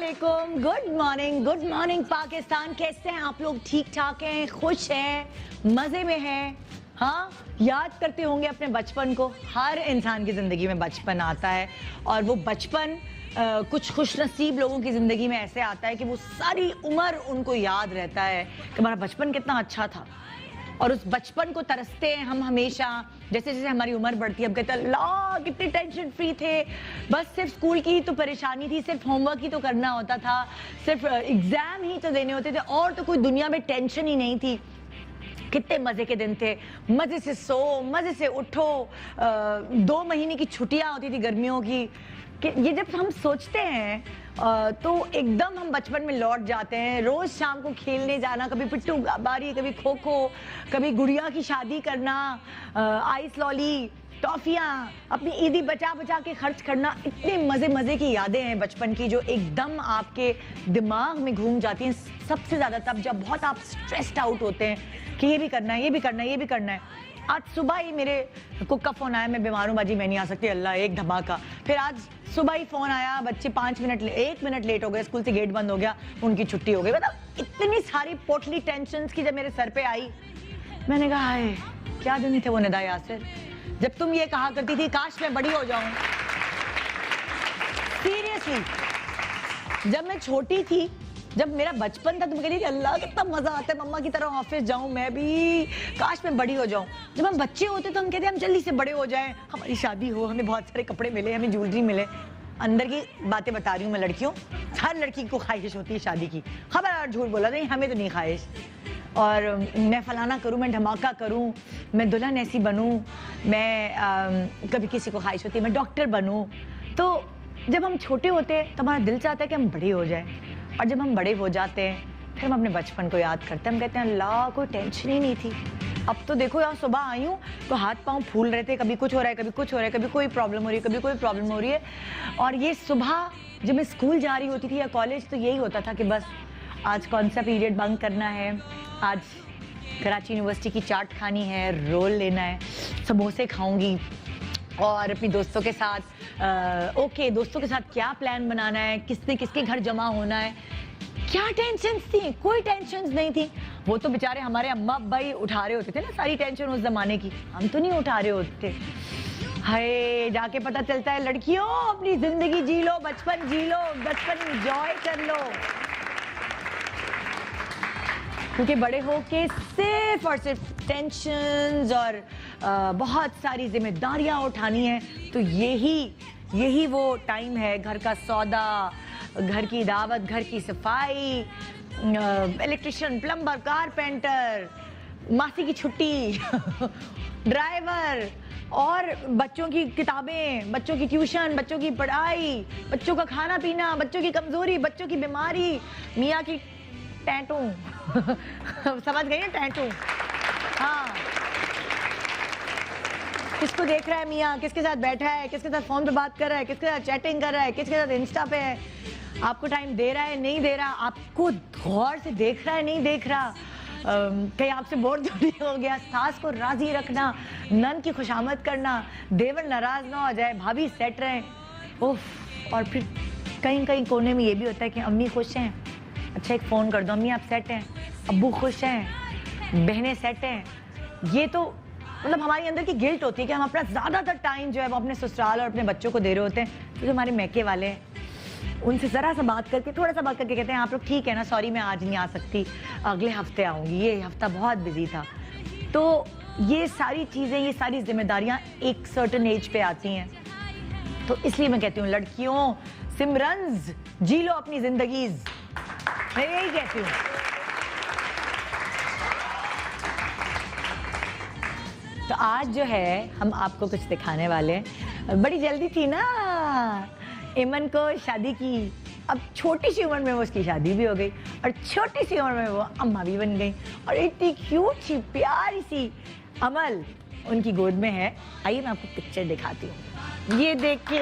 अस्सलामुअलैकुम, good morning Pakistan. कैसे हैं आप लोग? ठीक ठाक हैं, खुश हैं, मज़े में हैं? हाँ, याद करते होंगे अपने बचपन को। हर इंसान की ज़िंदगी में बचपन आता है और वो बचपन कुछ खुशनसीब लोगों की ज़िंदगी में ऐसे आता है कि वो सारी उम्र उनको याद रहता है कि हमारा बचपन कितना अच्छा था। और उस बचपन को तरसते हैं हम हमेशा। जैसे जैसे हमारी उम्र बढ़ती है हम कहते हैं अल्लाह कितने टेंशन फ्री थे, बस सिर्फ स्कूल की तो परेशानी थी, सिर्फ होमवर्क ही तो करना होता था, सिर्फ एग्जाम ही तो देने होते थे और तो कोई दुनिया में टेंशन ही नहीं थी। कितने मजे के दिन थे, मजे से सो मजे से उठो। 2 महीने की छुट्टियां होती थी गर्मियों की। कि ये जब हम सोचते हैं तो एकदम हम बचपन में लौट जाते हैं। रोज शाम को खेलने जाना, कभी पिट्टू बारी, कभी खो खो, कभी गुड़िया की शादी करना, आइस लॉली, टॉफियाँ, अपनी ईदी बचा बचा के खर्च करना। इतने मजे मजे की यादें हैं बचपन की जो एकदम आपके दिमाग में घूम जाती हैं। सबसे ज्यादा तब जब बहुत आप स्ट्रेस्ड आउट होते हैं कि ये भी करना है, ये भी करना है, ये भी करना है। आज सुबह ही मेरे कुक का फोन आया, मैं बीमार हूँ बाजी, मैं नहीं आ सकती। अल्लाह, एक धमाका। फिर आज सुबह ही फोन आया, बच्चे 1 मिनट लेट हो गए, स्कूल से गेट बंद हो गया, उनकी छुट्टी हो गई। मतलब इतनी सारी पोटली टेंशन्स की जब मेरे सर पे आई, मैंने कहा हाय क्या दिन थे वो निदा यासिर, जब तुम ये कहा करती थी काश मैं बड़ी हो जाऊं। सीरियसली, जब मैं छोटी थी, जब मेरा बचपन था, तो मैं कहती थी अल्लाह कितना मजा आता है मम्मा की तरह ऑफिस जाऊं, मैं भी काश मैं बड़ी हो जाऊं। जब हम बच्चे होते तो हम कहते हम जल्दी से बड़े हो जाएं, हमारी शादी हो, हमें बहुत सारे कपड़े मिले, हमें ज्वेलरी मिले। अंदर की बातें बता रही हूँ मैं लड़कियों, हर लड़की को ख्वाहिश होती है शादी की। खबरदार झूठ बोला नहीं, हमें तो नहीं ख्वाहिश। और मैं फलाना करूं, मैं धमाका करूं, मैं दुल्हन ऐसी बनूं, मैं कभी किसी को ख्वाहिश होती है मैं डॉक्टर बनूं। तो जब हम छोटे होते हैं तो हमारा दिल चाहता है कि हम बड़े हो जाएं, और जब हम बड़े हो जाते हैं फिर हम अपने बचपन को याद करते हैं। हम कहते हैं अल्लाह कोई टेंशन ही नहीं थी। अब तो देखो यार, सुबह आई हूँ तो हाथ पांव फूल रहे थे, कभी कुछ हो रहा है, कभी कुछ हो रहा है, कभी कोई प्रॉब्लम हो रही है, कभी कोई प्रॉब्लम हो रही है। और ये सुबह जब मैं स्कूल जा रही होती थी या कॉलेज, तो यही होता था कि बस आज कौन सा पीरियड बंक करना है, आज कराची यूनिवर्सिटी की चाट खानी है, रोल लेना है, समोसे खाऊंगी, और अपनी दोस्तों के साथ ओके दोस्तों के साथ क्या प्लान बनाना है, किसने किसके घर जमा होना है। क्या टेंशन्स थी? कोई टेंशन्स नहीं थी। वो तो बेचारे हमारे अम्मा भाई उठा रहे होते थे ना सारी टेंशन उस जमाने की, हम तो नहीं उठा रहे होते थे। हाय, जाके पता चलता है लड़कियों अपनी जिंदगी जी लो, बचपन जी लो, बचपन एंजॉय कर लो, क्योंकि बड़े होके सिर्फ और सिर्फ टेंशन्स और बहुत सारी जिम्मेदारियां उठानी है। तो यही वो टाइम है, घर का सौदा, घर की दावत, घर की सफाई, इलेक्ट्रिशियन, प्लम्बर, कारपेंटर, मासी की छुट्टी ड्राइवर, और बच्चों की किताबें, बच्चों की ट्यूशन, बच्चों की पढ़ाई, बच्चों का खाना पीना, बच्चों की कमजोरी, बच्चों की बीमारी, मियाँ की टैटू समझ गई ना, टैटू। हाँ, किसको देख रहा है मियाँ, किसके साथ बैठा है, किसके साथ फोन पे बात कर रहा है, किसके साथ चैटिंग कर रहा है, किसके साथ इंस्टा पे है, आपको टाइम दे रहा है नहीं दे रहा, आपको गौर से देख रहा है नहीं देख रहा, कहीं आपसे बोर तो नहीं हो गया। सास को राजी रखना, नन की खुशामद करना, देवर नाराज ना हो जाए, भाभी सेट रहे, उफ। और फिर कहीं कहीं कोने में ये भी होता है कि अम्मी खुश हैं, अच्छा एक फ़ोन कर दो, अम्मी आप सेट हैं, अब्बू खुश हैं, बहनें सेट हैं। ये तो मतलब हमारे अंदर की गिल्ट होती है कि हम अपना ज़्यादातर टाइम जो है वो अपने ससुराल और अपने बच्चों को दे रहे होते हैं। तो जो हमारे मैके वाले हैं उनसे ज़रा सा बात करके, थोड़ा सा बात करके कहते हैं आप लोग ठीक है ना, सॉरी मैं आज नहीं आ सकती, अगले हफ्ते आऊँगी, ये हफ्ता बहुत बिजी था। तो ये सारी चीज़ें, ये सारी जिम्मेदारियाँ एक सर्टन एज पे आती हैं। तो इसलिए मैं कहती हूँ लड़कियों, सिमरन्स जी लो अपनी जिंदगी, मैं यही कहती हूँ। तो आज जो है हम आपको कुछ दिखाने वाले हैं। बड़ी जल्दी थी ना इमन को शादी की, अब छोटी सी उम्र में वो उसकी शादी भी हो गई और छोटी सी उम्र में वो अम्मा भी बन गई, और इतनी क्यूट सी प्यारी सी अमल उनकी गोद में है। आइए मैं आपको पिक्चर दिखाती हूँ। ये देखिए,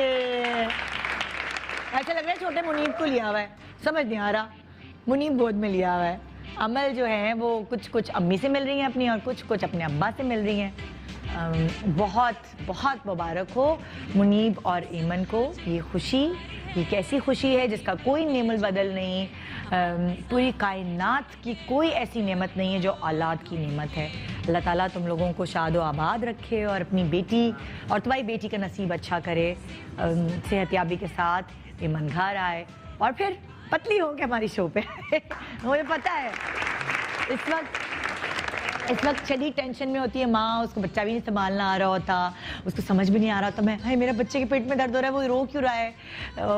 ऐसा लग रहा है छोटे मुनीब को लिया हुआ है, समझ नहीं आ रहा, मुनीब गोद में लिया हुआ है। अमल जो है वो कुछ अम्मी से मिल रही हैं अपनी, और कुछ अपने अब्बा से मिल रही हैं। बहुत बहुत मुबारक हो मुनीब और ईमन को ये खुशी ये कैसी खुशी है जिसका कोई नेमल बदल नहीं। पूरी कायनात की कोई ऐसी नेमत नहीं है जो औलाद की नेमत है। अल्लाह ताला तुम लोगों को शाद आबाद रखे और अपनी बेटी और तुम्हारी बेटी का नसीब अच्छा करे, सेहतयाबी के साथ ईमान घर आए और फिर पतली हो के हमारी शो पे मुझे पता है इस वक्त चली टेंशन में होती है माँ, उसको बच्चा भी नहीं संभालना आ रहा होता, उसको समझ भी नहीं आ रहा था मैं हाय मेरा बच्चे के पेट में दर्द हो रहा है, वो रो क्यों रहा है।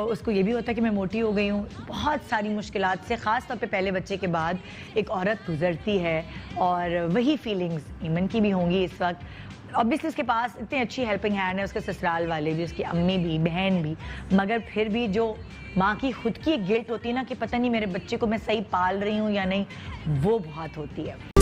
उसको ये भी होता है कि मैं मोटी हो गई हूँ। बहुत सारी मुश्किलात से ख़ास तौर पे पहले बच्चे के बाद एक औरत गुजरती है और वही फीलिंग्स ईमन की भी होंगी इस वक्त। ऑब्वियसली उसके पास इतनी अच्छी हेल्पिंग हैंड है, उसके ससुराल वाले भी, उसकी अम्मी भी, बहन भी, मगर फिर भी जो माँ की खुद की एक गिल्ट होती है ना कि पता नहीं मेरे बच्चे को मैं सही पाल रही हूँ या नहीं, वो बहुत होती है।